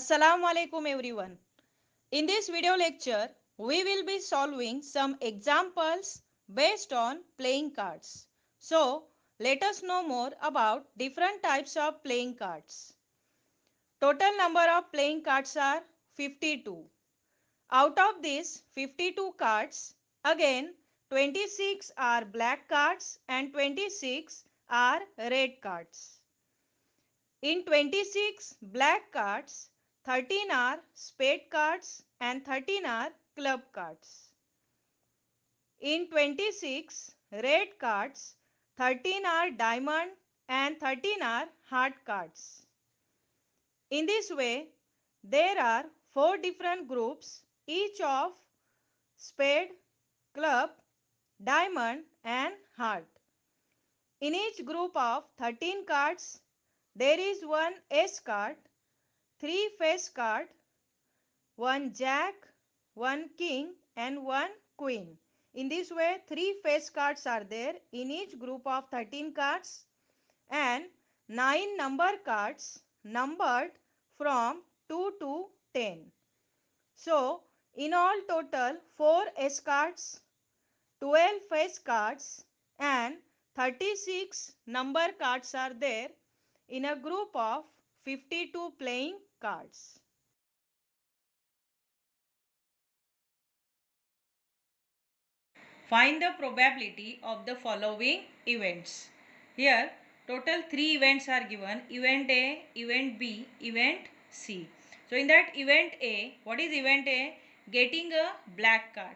Assalamu alaikum everyone. In this video lecture, we will be solving some examples based on playing cards. So, let us know more about different types of playing cards. Total number of playing cards are 52. Out of these 52 cards, again 26 are black cards and 26 are red cards. In 26 black cards, 13 are spade cards and 13 are club cards. In 26 red cards, 13 are diamond and 13 are heart cards. In this way, there are 4 different groups, each of spade, club, diamond and heart. In each group of 13 cards, there is one ace card, 3 face card, one jack, one king and one queen. In this way, 3 face cards are there in each group of 13 cards and 9 number cards numbered from 2 to 10. So, in all total 4 ace cards, 12 face cards and 36 number cards are there in a group of 52 playing cards. Find the probability of the following events. Here total 3 events are given: event A, event B, event C. So in that event A, what is event A? Getting a black card.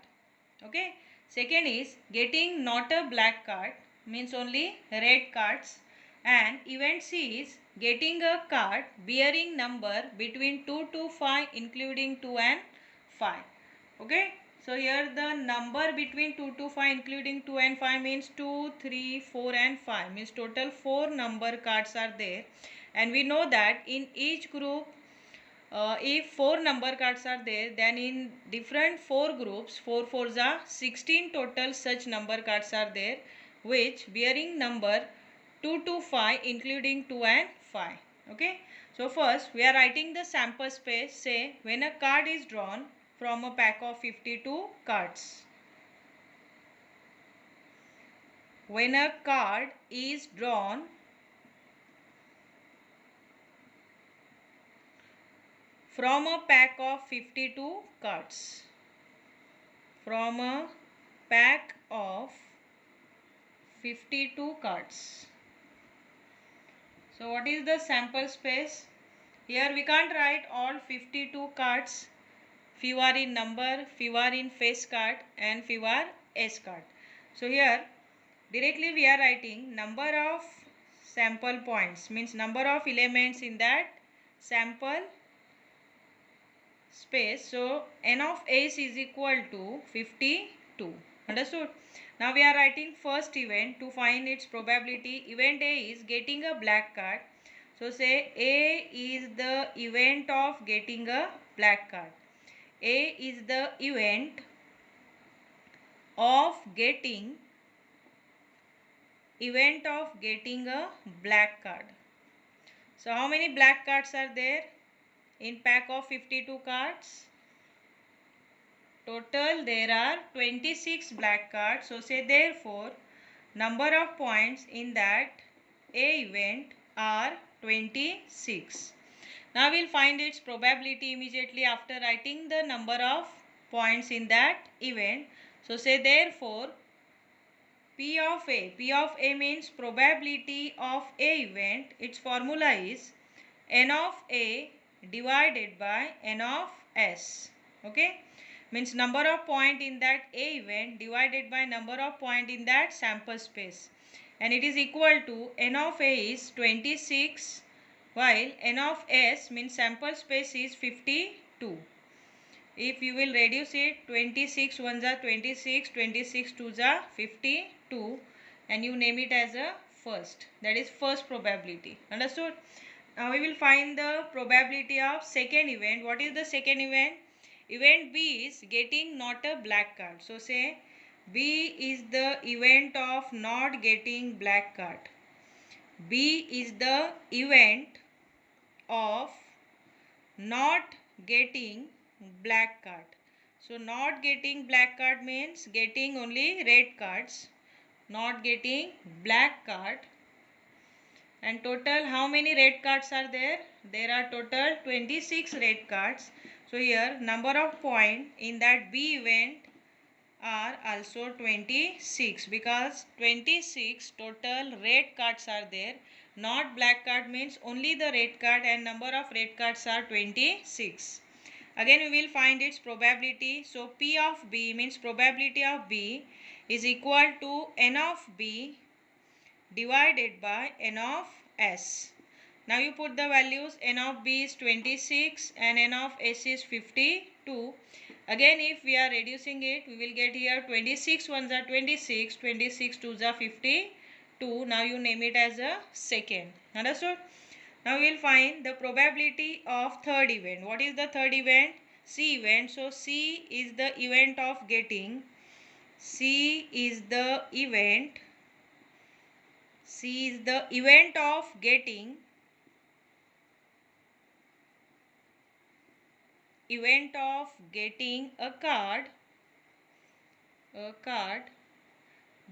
Okay. Second is getting not a black card, means only red cards. And event C is getting a card bearing number between 2 to 5 including 2 and 5. Okay. So here the number between 2 to 5 including 2 and 5 means 2, 3, 4 and 5, means total 4 number cards are there. And we know that in each group, if 4 number cards are there, then in different 4 groups, 4 4s are 16 total such number cards are there, which bearing number 2 to 5 including 2 and 5. Okay. So first we are writing the sample space. Say when a card is drawn from a pack of 52 cards. When a card is drawn from a pack of 52 cards. From a pack of 52 cards. So what is the sample space? Here we can't write all 52 cards. Few are in number, few are in face card and few are ace card. So here directly we are writing number of sample points, means number of elements in that sample space. So n of ace is equal to 52. Understood? Now we are writing first event to find its probability. Event A is getting a black card. So say A is the event of getting a black card. A is the event of getting a black card. So how many black cards are there in pack of 52 cards? Total there are 26 black cards. So say therefore number of points in that A event are 26. Now we will find its probability immediately after writing the number of points in that event. So say therefore P of A means probability of A event. Its formula is N of A divided by N of S. Okay. Means number of point in that A event divided by number of point in that sample space. And it is equal to N of A is 26 while N of S means sample space is 52. If you will reduce it, 26 ones are 26, 26 twos are 52 and you name it as a first. That is first probability. Understood? Now we will find the probability of second event. What is the second event? Event B is getting not a black card. So say B is the event of not getting black card. B is the event of not getting black card. So not getting black card means getting only red cards, not getting black card. And total how many red cards are there? There are total 26 red cards. So here number of point in that B event are also 26 because 26 total red cards are there. Not black card means only the red card, and number of red cards are 26. Again we will find its probability. So P of B means probability of B is equal to N of B divided by N of S. Now you put the values. N of B is 26 and N of S is 52. Again if we are reducing it, we will get here 26 ones are 26, 26 twos are 52. Now you name it as a second. Understood? Now we will find the probability of third event. What is the third event? C event. So C is the event of getting. C is the event. C is the event of getting a card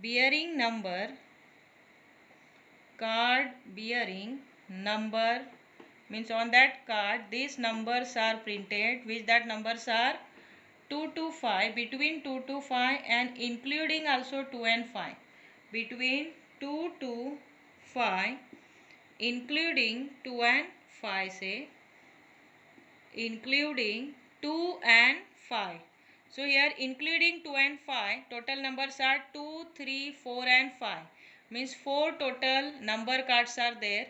bearing number means on that card these numbers are printed, which that numbers are 2 to 5, between 2 to 5 and including also 2 and 5, between 2 to 5 including 2 and 5, say including 2 and 5. So here including 2 and 5 total numbers are 2, 3, 4 and 5, means 4 total number cards are there.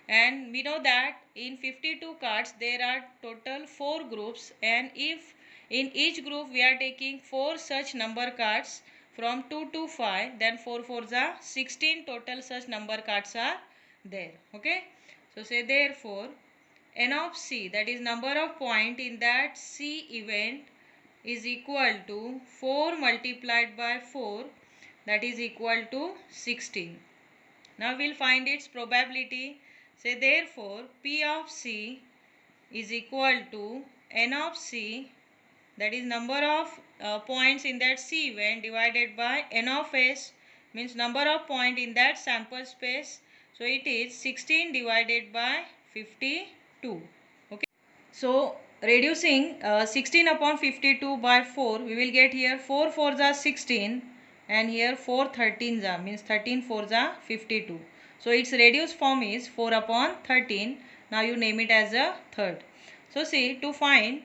And we know that in 52 cards there are total 4 groups, and if in each group we are taking 4 such number cards from 2 to 5, then 4 4s are 16 total such number cards are there. Okay, so say therefore N of C, that is number of point in that C event, is equal to 4 multiplied by 4, that is equal to 16. Now we will find its probability. Say therefore P of C is equal to N of C, that is number of points in that C event, divided by N of S, means number of point in that sample space. So it is 16 divided by 52. Okay. So reducing 16 upon 52 by 4, we will get here 4 4s are 16 and here 4 13s are, means 13 4s are 52. So its reduced form is 4 upon 13. Now you name it as a third. So see, to find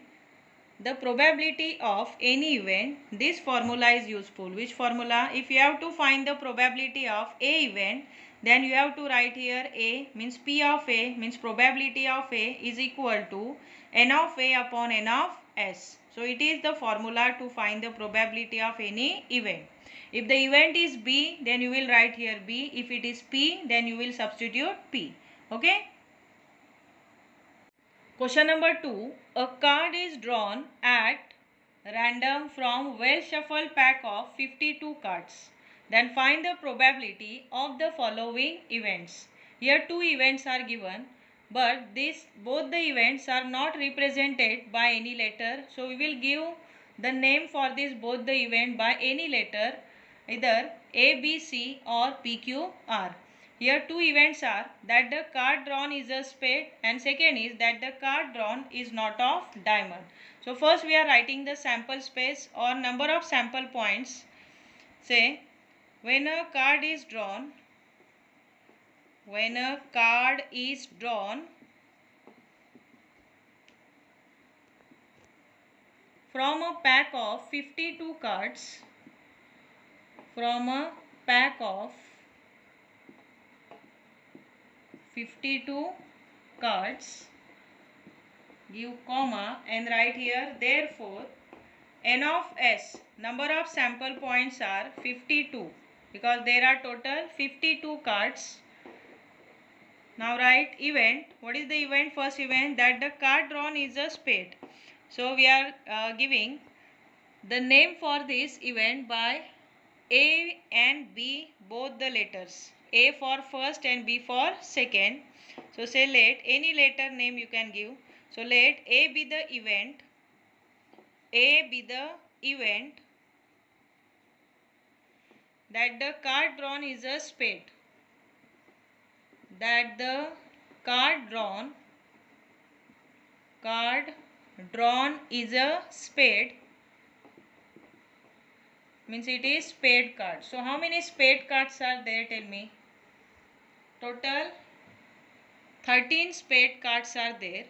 the probability of any event, this formula is useful. Which formula? If you have to find the probability of A event, then you have to write here A means P of A means probability of A is equal to N of A upon N of S. So it is the formula to find the probability of any event. If the event is B, then you will write here B. If it is P, then you will substitute P. Okay. Question number 2. A card is drawn at random from well shuffled pack of 52 cards. Then find the probability of the following events. Here two events are given, but both the events are not represented by any letter. So we will give the name for this both the event by any letter, either A, B, C or P, Q, R. Here two events are that the card drawn is a spade, and second is that the card drawn is not of diamond. So first we are writing the sample space or number of sample points. Say when a card is drawn from a pack of 52 cards, from a pack of 52 cards, give comma and write here therefore N of S, number of sample points are 52 because there are total 52 cards. Now write event. What is the event? First event that the card drawn is a spade. So we are giving the name for this event by A and B, both the letters. A for first and B for second. So say let any letter name you can give. So let A be the event. A be the event that the card drawn is a spade. That the card drawn is a spade, means it is spade card. So how many spade cards are there, tell me? Total 13 spade cards are there,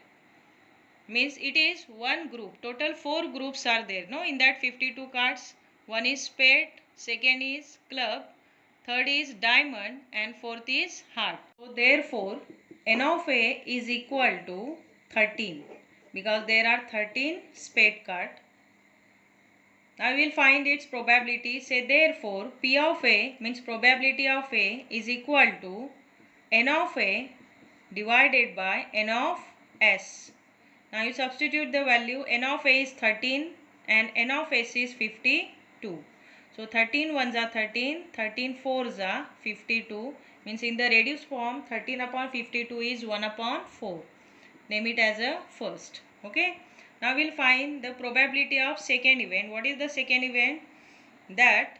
means it is one group. Total 4 groups are there, no, in that 52 cards. One is spade, second is club, third is diamond, and fourth is heart. So therefore n of A is equal to 13 because there are 13 spade cards. Now we will find its probability. Say therefore P of A, means probability of A, is equal to n of A divided by n of S. Now you substitute the value. N of A is 13 and n of S is 52. So 13 ones are 13, 13 fours are 52, means in the reduced form 13 upon 52 is 1 upon 4. Name it as a first. Okay. Now we will find the probability of second event. What is the second event? That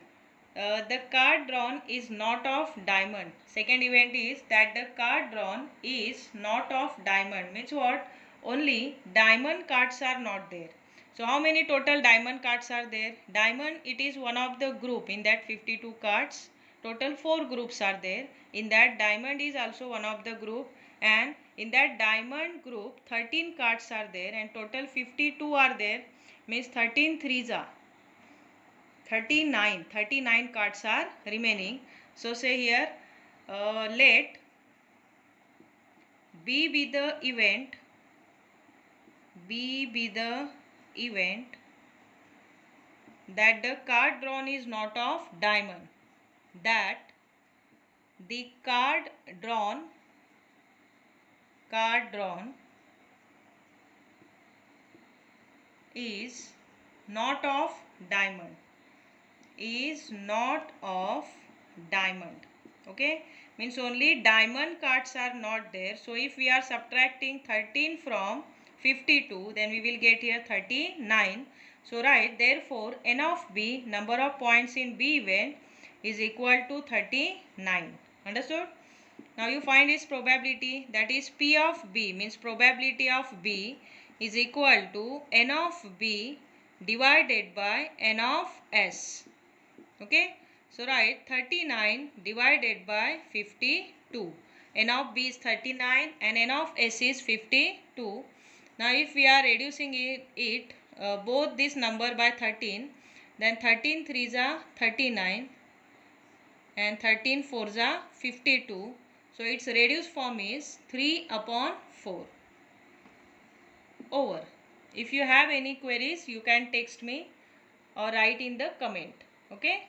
the card drawn is not of diamond. Second event is that the card drawn is not of diamond. Means what? Only diamond cards are not there. So how many total diamond cards are there? Diamond, it is one of the group in that 52 cards. Total 4 groups are there. In that diamond is also one of the group, and in that diamond group 13 cards are there and total 52 are there, means 13 threes are 39 cards are remaining. So say here let B be the event that the card drawn is not of diamond, that the card drawn is not of diamond, okay, means only diamond cards are not there. So if we are subtracting 13 from 52, then we will get here 39. So right, therefore n of B, number of points in B event, is equal to 39. Understood? Now you find its probability, that is P of B, means probability of B is equal to n of B divided by n of S. Okay. So write 39 divided by 52. N of B is 39 and n of S is 52. Now if we are reducing both this number by 13, then 13 threes are 39 and 13 fours are 52. So its reduced form is 3 upon 4. Over. If you have any queries, you can text me or write in the comment. Okay.